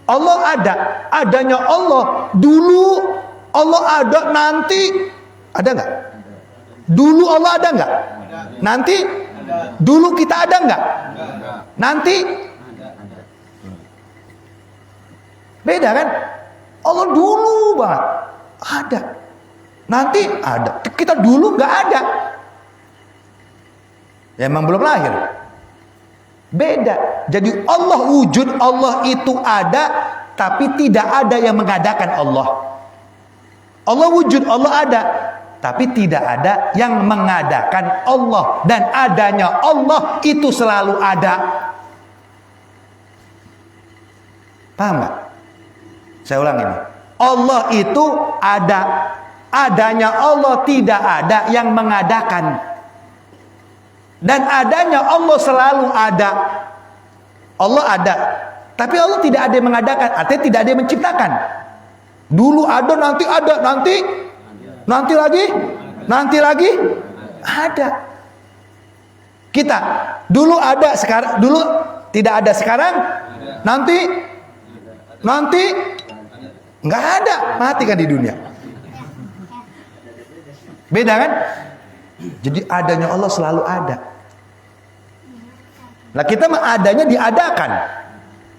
Allah ada. Adanya Allah. Dulu Allah ada, nanti ada nggak? Dulu Allah ada nggak? Nanti? Dulu kita ada nggak? Nanti? Beda kan? Allah dulu banget ada. Nanti ada. Kita dulu nggak ada. Ya emang belum lahir. Beda. Jadi Allah wujud, Allah itu ada, tapi tidak ada yang mengadakan Allah. Allah wujud, Allah ada, tapi tidak ada yang mengadakan Allah. Dan adanya Allah itu selalu ada. Paham gak? Saya ulang ini. Allah itu ada. Adanya Allah tidak ada yang mengadakan. Dan adanya Allah selalu ada. Allah ada, tapi Allah tidak ada yang mengadakan. Artinya tidak ada yang menciptakan. Dulu ada, nanti ada, nanti lagi ada. Kita dulu ada, sekarang dulu tidak ada, sekarang nanti nggak ada, mati kan di dunia. Beda kan? Jadi adanya Allah selalu ada. Nah kita mah adanya diadakan.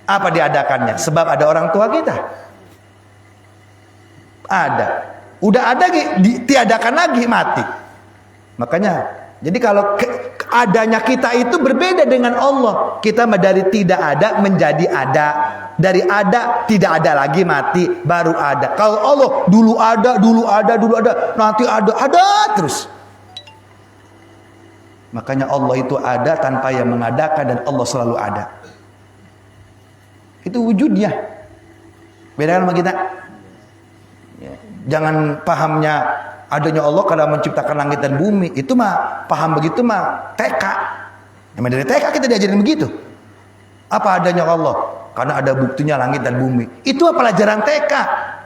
Apa diadakannya? Sebab ada orang tua kita. Ada. Udah ada, tiadakan lagi, mati. Makanya, jadi kalau adanya kita itu berbeda dengan Allah. Kita dari tidak ada menjadi ada. Dari ada, tidak ada lagi, mati, baru ada. Kalau Allah dulu ada, nanti ada terus. Makanya Allah itu ada tanpa yang mengadakan dan Allah selalu ada. Itu wujudnya. Beda sama kita. Ya. Jangan pahamnya adanya Allah karena menciptakan langit dan bumi. Itu mah paham begitu mah TK. Emang dari TK kita diajarin begitu. Apa adanya Allah? Karena ada buktinya langit dan bumi. Itu pelajaran TK.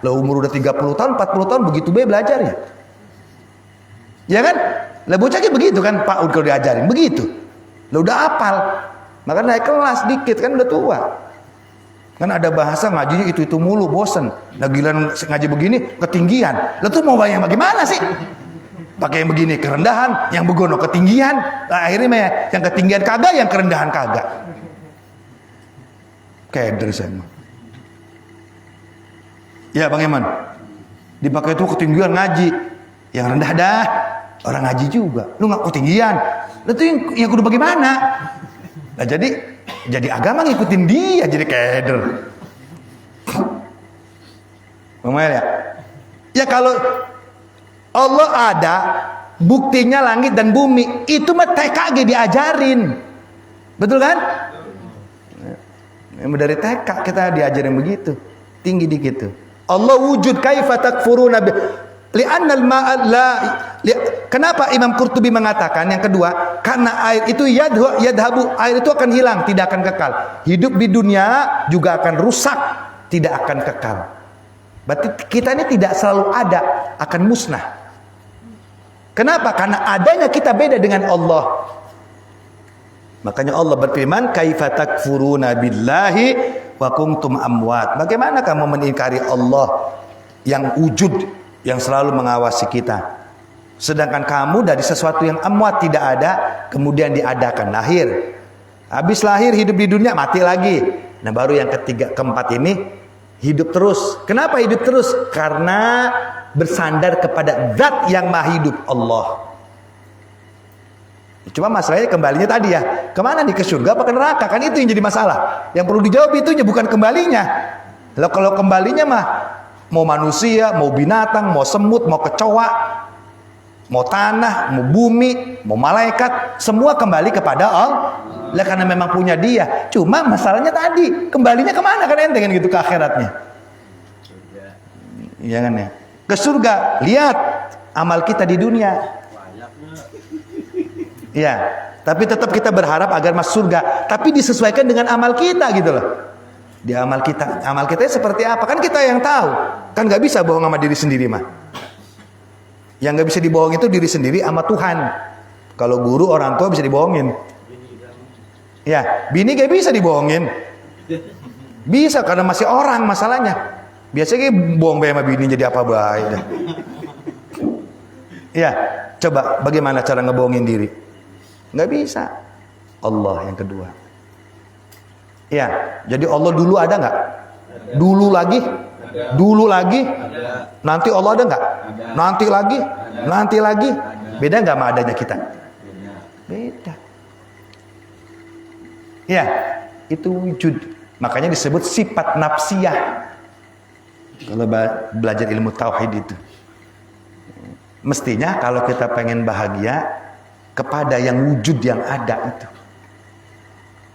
Lah umur udah 30 tahun, 40 tahun begitu belajarnya. Ya kan? Lah bocahnya begitu kan Pak kalau diajarin begitu. Lah udah hafal. Maka naik kelas dikit kan udah tua. Kan ada bahasa ngajinya itu mulu bosen. Nah giliran ngaji begini ketinggian. Lah tuh mau bayang bagaimana sih? Pakai yang begini kerendahan, yang begono ketinggian. Nah, akhirnya yang ketinggian kagak, yang kerendahan kagak. Keder saya. Ya Bang Eman. Dipakai itu ketinggian ngaji. Yang rendah dah orang ngaji juga. Lu nggak ketinggian. Lu tuh yang kudu bagaimana? Nah jadi agama ngikutin dia jadi keder. Memang ya. Ya kalau Allah ada, buktinya langit dan bumi, itu mah TKG diajarin. Betul kan? Dari TK kita diajarin begitu. Tinggi dikit tuh. Allah wujud kaifa takfuruna bi kenapa Imam Qurtubi mengatakan yang kedua, karena air itu yadhabu, air itu akan hilang, tidak akan kekal. Hidup di dunia juga akan rusak, tidak akan kekal. Berarti kita ini tidak selalu ada, akan musnah. Kenapa? Karena adanya kita beda dengan Allah. Makanya Allah berfirman, kaifa takfuruna billahi wa kuntum amwat. Bagaimana kamu mengingkari Allah yang wujud, yang selalu mengawasi kita, sedangkan kamu dari sesuatu yang amwat, tidak ada, kemudian diadakan, lahir, habis lahir hidup di dunia, mati lagi. Nah baru yang ketiga keempat ini hidup terus. Kenapa hidup terus? Karena bersandar kepada zat yang maha hidup, Allah. Cuma masalahnya kembalinya tadi ya, kemana nih, ke surga apa ke neraka? Kan itu yang jadi masalah. Yang perlu dijawab itunya, bukan kembalinya. Kalau kembalinya mah mau manusia, mau binatang, mau semut, mau kecoa, mau tanah, mau bumi, mau malaikat, semua kembali kepada Allah. Lah karena memang punya dia. Cuma masalahnya tadi, kembalinya kemana kan ente kan gitu, ke akhiratnya. Iya kan ya? Ke surga. Lihat amal kita di dunia. Iya, tapi tetap kita berharap agar masuk surga, tapi disesuaikan dengan amal kita gitu loh. Di amal kita seperti apa? Kan kita yang tahu. Kan nggak bisa bohong sama diri sendiri mah. Yang nggak bisa dibohong itu diri sendiri sama Tuhan. Kalau guru, orang tua bisa dibohongin. Ya, bini nggak bisa dibohongin. Bisa karena masih orang masalahnya. Biasanya bohong sama bini jadi apa baik. Ya, coba bagaimana cara ngebohongin diri? Nggak bisa. Allah yang kedua. Ya, jadi Allah dulu ada nggak? Dulu lagi? Ada. Dulu lagi? Ada. Nanti Allah ada nggak? Nanti lagi? Ada. Nanti lagi? Ada. Beda nggak sama adanya kita? Beda. Ya, itu wujud. Makanya disebut sifat nafsiyah. Kalau belajar ilmu tauhid itu. Mestinya kalau kita pengen bahagia kepada yang wujud yang ada itu.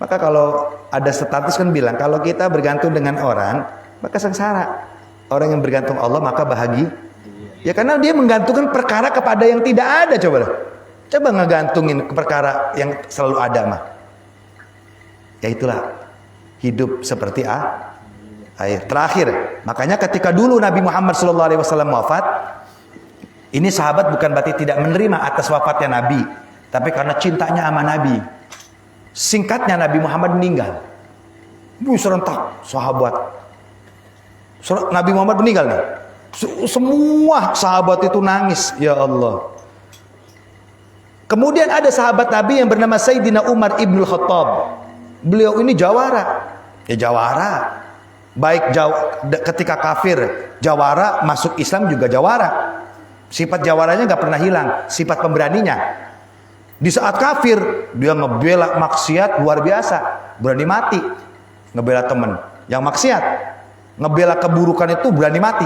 Maka kalau ada status kan bilang, kalau kita bergantung dengan orang, maka sengsara. Orang yang bergantung Allah maka bahagia. Ya karena dia menggantungkan perkara kepada yang tidak ada. Coba ngegantungin perkara yang selalu ada mah. Ya itulah hidup seperti air. Terakhir, makanya ketika dulu Nabi Muhammad SAW wafat, ini sahabat bukan berarti tidak menerima atas wafatnya Nabi, tapi karena cintanya sama Nabi. Singkatnya Nabi Muhammad meninggal. Serentak sahabat. Nabi Muhammad meninggal nih. Semua sahabat itu nangis, ya Allah. Kemudian ada sahabat Nabi yang bernama Sayyidina Umar Ibnul Khattab. Beliau ini jawara. Ya jawara. Baik ketika kafir jawara, masuk Islam juga jawara. Sifat jawaranya nggak pernah hilang, sifat pemberaninya. Di saat kafir dia ngebela maksiat luar biasa, berani mati ngebela temen yang maksiat, ngebela keburukan itu berani mati.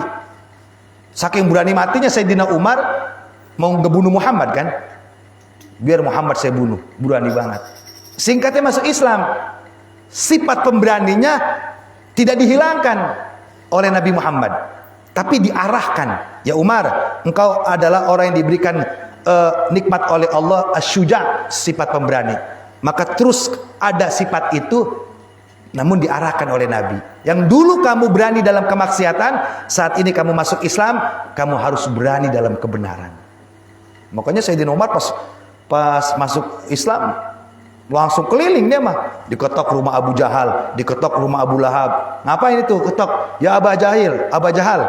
Saking berani matinya Sayyidina Umar mau ngebunuh Muhammad kan, biar Muhammad saya bunuh. Berani banget. Singkatnya masuk Islam. Sifat pemberaninya tidak dihilangkan oleh Nabi Muhammad, tapi diarahkan. Ya Umar, engkau adalah orang yang diberikan nikmat oleh Allah asy-syuja', sifat pemberani. Maka terus ada sifat itu, namun diarahkan oleh Nabi. Yang dulu kamu berani dalam kemaksiatan, saat ini kamu masuk Islam, kamu harus berani dalam kebenaran. Makanya Sayyidina Umar pas masuk Islam langsung keliling dia mah, diketok rumah Abu Jahal, diketok rumah Abu Lahab. Ngapain itu? Ketok, ya Aba Jahal.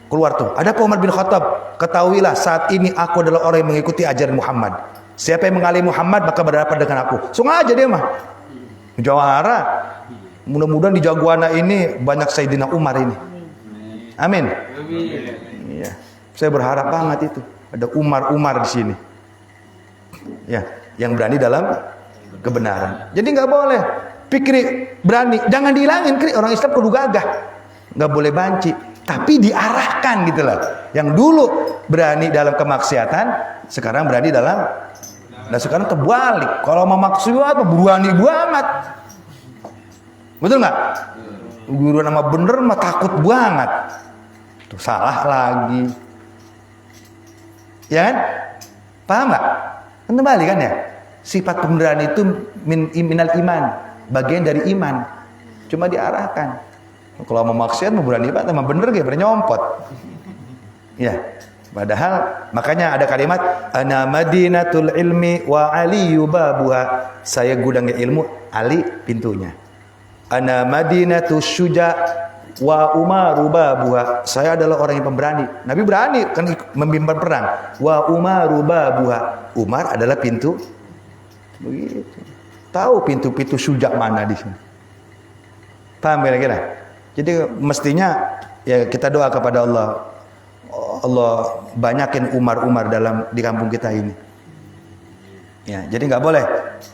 Keluar tuh, ada Umar bin Khattab. Ketahuilah saat ini aku adalah orang yang mengikuti ajaran Muhammad. Siapa yang mengalih Muhammad maka berhadapan dengan aku. Sengaja dia mah. Jawara. Mudah-mudahan di Jagoana ini banyak Sayyidina Umar ini. Amin. Iya. Saya berharap banget itu. Ada Umar di sini. Ya, yang berani dalam kebenaran. Jadi nggak boleh pikir berani, jangan dihilangin. Orang Islam kudu gagah, nggak boleh banci, tapi diarahkan gitu loh. Yang dulu berani dalam kemaksiatan, sekarang berani dalam. Nah sekarang terbalik. Kalau mau maksiat berani banget, betul nggak? Guru nama bener mah takut banget. Tuh salah lagi, ya kan? Paham nggak? Kan kembali kan ya? Sifat pemberani itu minal iman, bagian dari iman. Cuma diarahkan. Kalau mau maksiat mau berani banget, emang bener gak bernyompot. Ya, padahal makanya ada kalimat ana madinatul ilmi wa aliyu babuha. Saya gudangnya ilmu, Ali pintunya. Ana madinatus syuja wa umaru babuha. Saya adalah orang yang pemberani. Nabi berani kan memimpin perang. Wa umaru babuha. Umar adalah pintu. Begitu. Tahu pintu-pintu syuja mana di sini. Paham kira-kira? Jadi mestinya ya kita doa kepada Allah. Allah banyakin Umar di kampung kita ini. Ya, jadi nggak boleh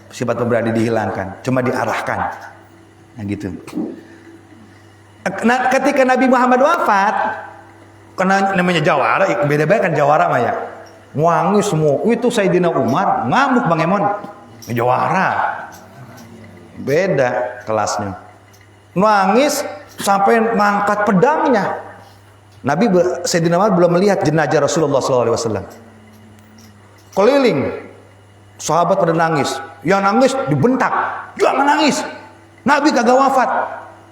sifat pemberani dihilangkan, cuma diarahkan. Nah gitu. Nah, ketika Nabi Muhammad wafat, karena namanya jawara, beda-beda kan jawara mah ya. Ngangis semua. Itu Sayyidina Umar ngamuk Bang Emon. Jawara. Beda kelasnya. Nangis sampai mengangkat pedangnya. Sayyidina Umar belum melihat jenazah Rasulullah SAW. Keliling. Sahabat pada nangis. Yang nangis dibentak. Jangan nangis. Nabi kagak wafat.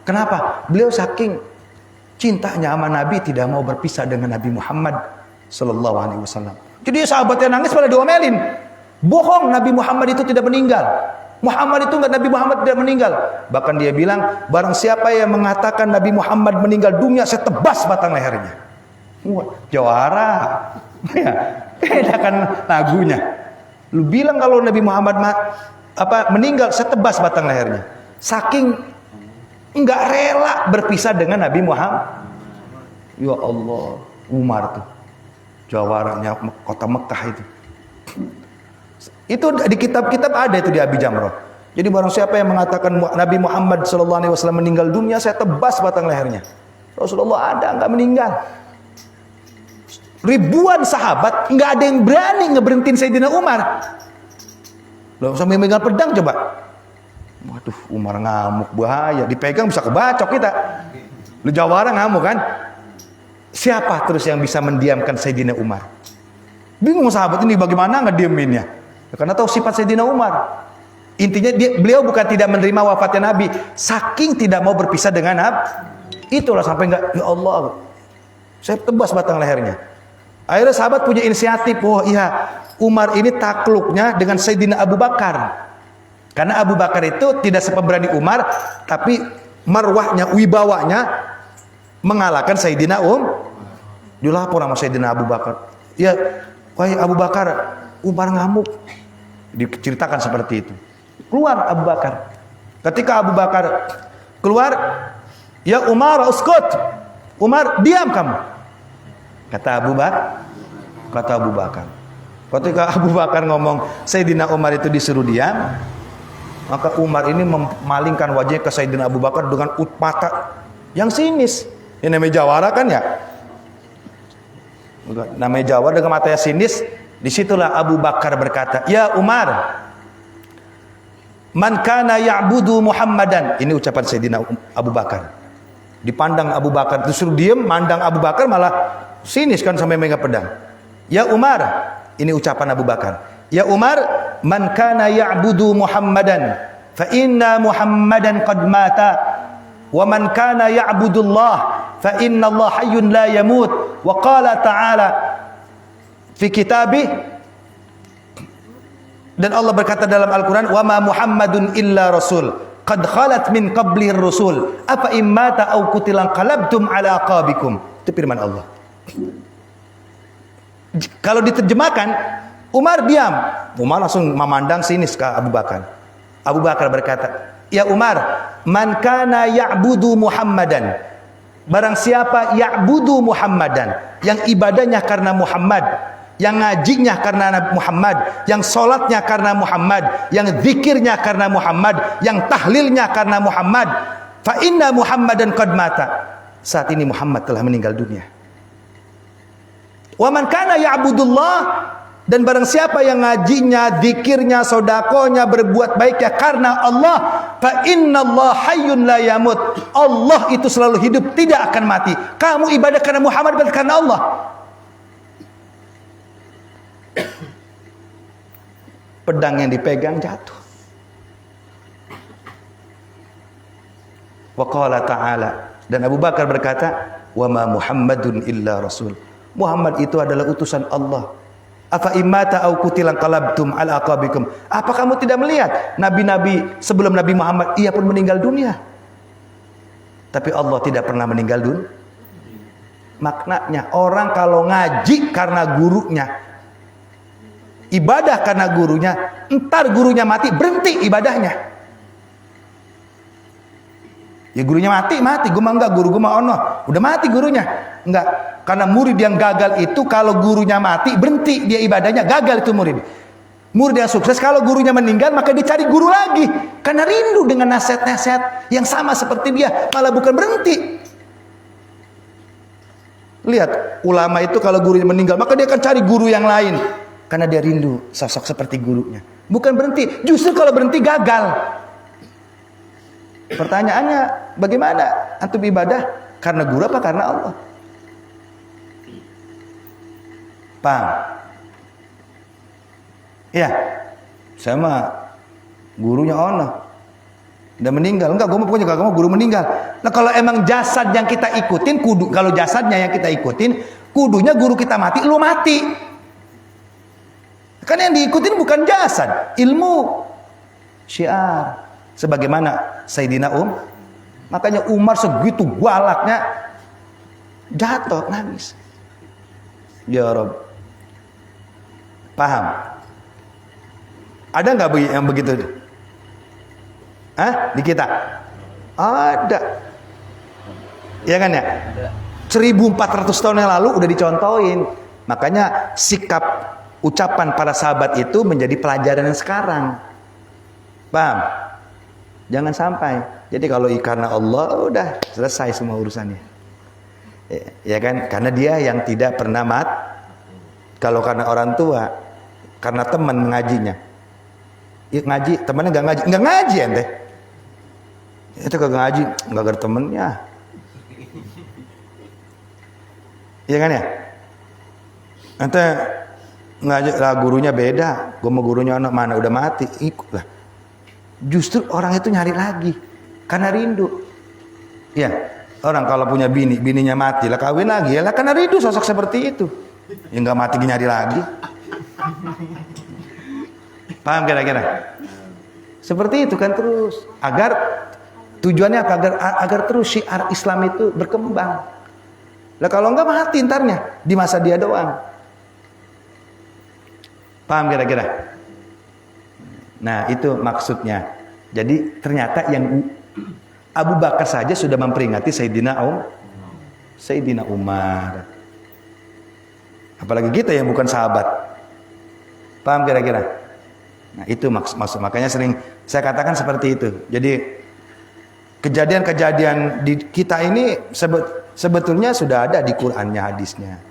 Kenapa? Beliau saking cintanya sama Nabi tidak mau berpisah dengan Nabi Muhammad SAW. Jadi sahabatnya nangis pada diomelin. Bohong, Nabi Muhammad itu tidak meninggal. Nabi Muhammad tidak meninggal. Bahkan dia bilang, barang siapa yang mengatakan Nabi Muhammad meninggal dunia, saya tebas batang lehernya. Wah, jawara. Ya, beda kan lagunya. Lu bilang kalau Nabi Muhammad meninggal, saya tebas batang lehernya. Saking enggak rela berpisah dengan Nabi Muhammad. Ya Allah, Umar tuh. Jawaranya kota Mekah itu. Itu di kitab-kitab ada itu di Abi Jamrah. Jadi barang siapa yang mengatakan Nabi Muhammad SAW meninggal dunia, saya tebas batang lehernya. Rasulullah ada nggak meninggal. Ribuan sahabat nggak ada yang berani ngeberhentiin Sayyidina Umar. Loh, sampai megang pedang coba. Waduh, Umar ngamuk bahaya. Dipegang bisa kebacok kita. Lu jawara ngamuk kan? Siapa terus yang bisa mendiamkan Sayyidina Umar? Bingung sahabat ini bagaimana ngedieminnya. Karena tahu sifat Sayyidina Umar. Intinya beliau bukan tidak menerima wafatnya Nabi, saking tidak mau berpisah dengan Nabi. Itulah sampai enggak, ya Allah, saya tebas batang lehernya. Akhirnya sahabat punya inisiatif, oh iya, Umar ini takluknya dengan Sayyidina Abu Bakar. Karena Abu Bakar itu tidak sepemberani Umar, tapi marwahnya, wibawanya mengalahkan Sayyidina Dilapor sama Sayyidina Abu Bakar. Ya, wahai Abu Bakar, Umar ngamuk. Diceritakan seperti itu. Keluar Abu Bakar. Ketika Abu Bakar keluar, ya Umar, uskut. Umar, diam kamu. Kata Abu Bakar. Ketika Abu Bakar ngomong Sayyidina Umar itu disuruh diam, maka Umar ini memalingkan wajahnya ke Sayyidina Abu Bakar dengan mata yang sinis. Ini namanya jawara kan ya? Namanya jawara dengan mata yang sinis. Disitulah Abu Bakar berkata, "Ya Umar, man kana ya'budu Muhammadan." Ini ucapan Sayyidina Abu Bakar. Dipandang Abu Bakar, disuruh diem, mandang Abu Bakar malah sinis kan sampai megang pedang. "Ya Umar," ini ucapan Abu Bakar. "Ya Umar, man kana ya'budu Muhammadan, fa inna Muhammadan qad mata. Wa man kana ya'budullah, fa inna Allah hayyun la yamut. Wa qala ta'ala fi kitabih." Dan Allah berkata dalam Al-Quran, "Wa ma Muhammadun illa rasul, qad khalat min qablihir rusul, afa immata aw qutilan qalabtum ala aqabikum." Itu firman Allah. Kalau diterjemahkan, Umar diam. Umar langsung memandang sinis ke Abu Bakar. Abu Bakar berkata, "Ya Umar, man kana ya'budu Muhammadan." Barang siapa ya'budu Muhammadan, yang ibadahnya karena Muhammad, yang ngajinya karena Muhammad, yang sholatnya karena Muhammad, yang zikirnya karena Muhammad, yang tahlilnya karena Muhammad, fa inna Muhammadan qad mata. Saat ini Muhammad telah meninggal dunia. Wa man kana ya'budullah, dan barang siapa yang ngajinya, zikirnya, sodakonya, berbuat baiknya karena Allah, fa innallaha hayyun la yamut. Allah itu selalu hidup, tidak akan mati. Kamu ibadah karena Muhammad, bukan karena Allah. Pedang yang dipegang jatuh. Wa qala ta'ala, dan Abu Bakar berkata, "Wa ma Muhammadun illa rasul." Muhammad itu adalah utusan Allah. Afa immata au qutilan qalabtum ala aqabikum. Apa kamu tidak melihat nabi-nabi sebelum Nabi Muhammad ia pun meninggal dunia? Tapi Allah tidak pernah meninggal dunia. Maknanya orang kalau ngaji karena gurunya, ibadah karena gurunya, entar gurunya mati, berhenti ibadahnya. Ya gurunya mati, gue mah enggak, guru gue mah ono, udah mati gurunya. Enggak, karena murid yang gagal itu kalau gurunya mati, berhenti dia ibadahnya, gagal itu murid. Murid yang sukses kalau gurunya meninggal maka dicari guru lagi, karena rindu dengan nasihat-nasihat yang sama seperti dia, malah bukan berhenti. Lihat, ulama itu kalau gurunya meninggal maka dia akan cari guru yang lain, karena dia rindu sosok seperti gurunya. Bukan berhenti, justru kalau berhenti gagal. Pertanyaannya, bagaimana antum ibadah? Karena guru apa karena Allah? Paham? Ya, saya mah gurunya ono, udah meninggal. Enggak, gue mau punya kamu guru meninggal. Nah kalau emang jasad yang kita ikutin, kudu, kalau jasadnya yang kita ikutin, kudunya guru kita mati, lu mati. Kan yang diikutin bukan jasad, ilmu, syiar. Sebagaimana Sayyidina makanya Umar segitu galaknya jatuh nangis. Ya Rabb. Paham? Ada nggak yang begitu? Di kita? Ada. Ya kan ya? 1400 tahun yang lalu udah dicontohin. Makanya sikap ucapan para sahabat itu menjadi pelajaran yang sekarang. Paham? Jangan sampai. Jadi kalau karena Allah udah selesai semua urusannya. Ya kan? Karena dia yang tidak pernah Kalau karena orang tua, karena teman ngajinya. Ya ngaji, temannya enggak ngaji ente. Itu kagak ngaji, enggak ada temennya. Iya kan ya? Ente ngaji lah, gurunya beda. Gue mau gurunya anak mana udah mati, ikut lah. Justru orang itu nyari lagi karena rindu. Ya, orang kalau punya bininya mati lah kawin lagi, ya lah karena rindu sosok seperti itu. Ya nggak mati nyari lagi. Paham kira-kira? Seperti itu kan terus. Agar tujuannya apa? Agar terus syiar Islam itu berkembang. Lah kalau nggak mati ntarnya di masa dia doang. Paham kira-kira? Nah itu maksudnya. Jadi ternyata yang Abu Bakar saja sudah memperingati Sayyidina Umar. Apalagi kita yang bukan sahabat. Paham kira-kira? Nah itu maksud. Makanya sering saya katakan seperti itu. Jadi kejadian-kejadian di kita ini sebetulnya sudah ada di Qur'annya, hadisnya.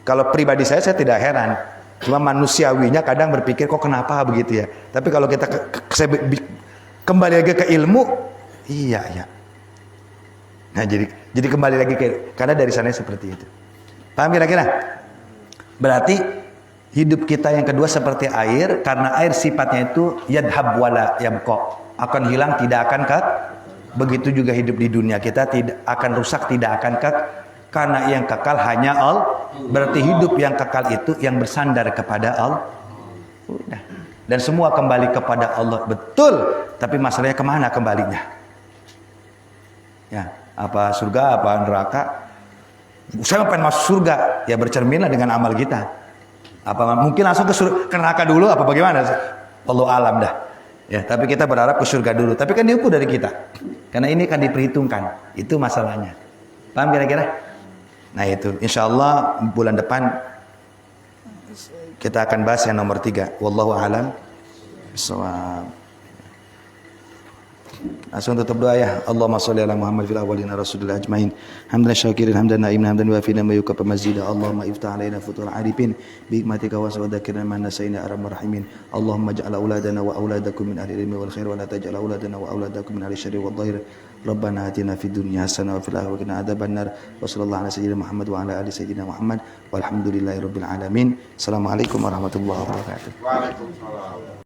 Kalau pribadi saya tidak heran. Cuma manusiawinya kadang berpikir kok kenapa begitu ya. Tapi kalau kita kembali lagi ke ilmu, iya ya. Nah jadi kembali lagi karena dari sana seperti itu. Paham kira-kira? Berarti hidup kita yang kedua seperti air, karena air sifatnya itu yadhab wala yabqa, akan hilang tidak akan kekal. Begitu juga hidup di dunia kita tidak akan rusak, tidak akan kekal. Karena yang kekal hanya Allah. Berarti hidup yang kekal itu yang bersandar kepada Allah. Udah. Dan semua kembali kepada Allah, betul. Tapi masalahnya kemana kembalinya? Ya, apa surga, apa neraka? Saya pengen masuk surga, ya bercerminlah dengan amal kita. Apa mungkin langsung ke neraka dulu? Apa bagaimana? Allah alam dah. Ya, tapi kita berharap ke surga dulu. Tapi kan diukur dari kita. Karena ini kan diperhitungkan. Itu masalahnya. Paham kira-kira? Nah itu, insya Allah bulan depan kita akan bahas yang nomor 3. Wallahu a'lam bishawab. Langsung tutup doa ya. Allahumma sholli ala Muhammad fil awwalin rasulillah ajmain. Hamdan syakirin, hamdan na'imin, hamdan wafina mayuka pamazida. Allahumma iftah alaina futul arifin bi hikmatika wa sawadakirna man nasaina arhamar rahimin. Allahumma ja'al auladana wa auladakum min ahli ilmi wal khair wa la taj'al auladana wa auladakum min ahli syarri wal dhahir. Rabbana atina fid dunya hasanah wa fil akhirati qina adzabannar. Wa sallallahu ala sayyidina Muhammad wa ala ali sayyidina Muhammad. Walhamdulillahirabbil alamin. Assalamualaikum warahmatullahi wabarakatuh. Waalaikumsalam.